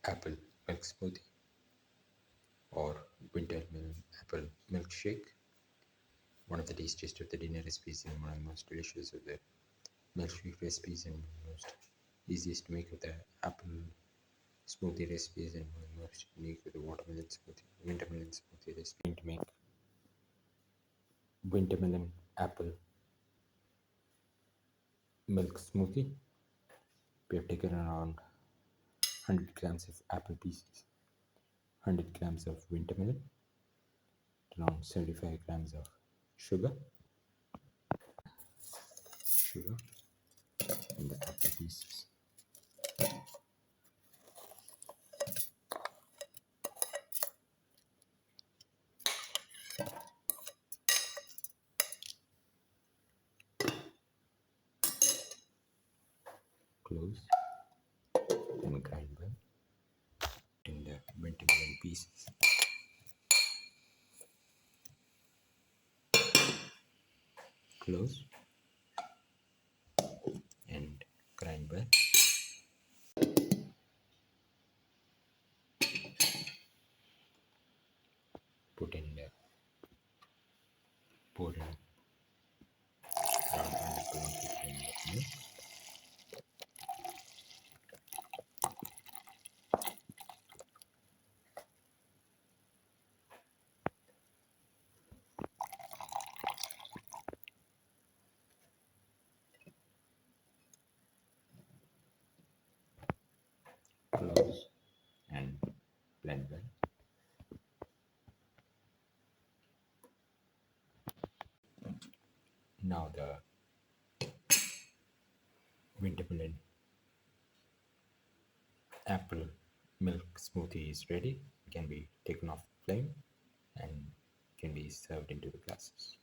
apple milk smoothie or Wintermelon apple milkshake. One of the tastiest of the dinner recipes and one of the most delicious of the milkshake recipes and one of the most easiest to make of the apple smoothie recipes and one of the most unique with the watermelon smoothie, wintermelon smoothie recipe. To make wintermelon apple milk smoothie, we have taken around 100 grams of apple pieces, 100 grams of wintermelon, around 75 grams of sugar, and the apple pieces. Close and grind well in the wintermelon pieces. Close and grind well. Put in the pour in around 120 grams of milk. Close and blend well. Now the wintermelon apple milk smoothie is ready. It can be taken off the flame and can be served into the glasses.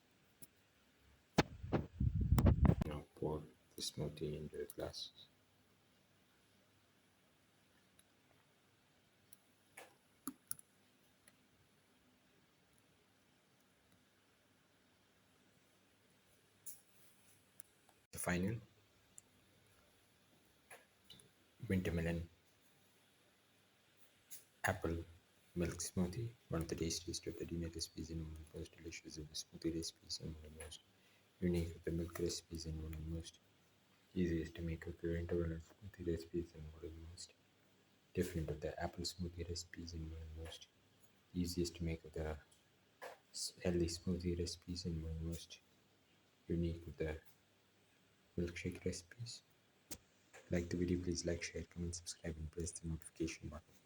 Now pour the smoothie into the glasses. The final wintermelon apple milk smoothie, one of the tastiest of the dinner recipes and one of the most delicious of the smoothie recipes and one of the most unique of the milk recipes and one of the most easiest to make of the wintermelon smoothie recipes and one of the most different of the apple smoothie recipes and one of the most easiest to make of the healthy smoothie recipes and one of the most unique of the milkshake recipes. Like the video, please like, share, comment, subscribe and press the notification button.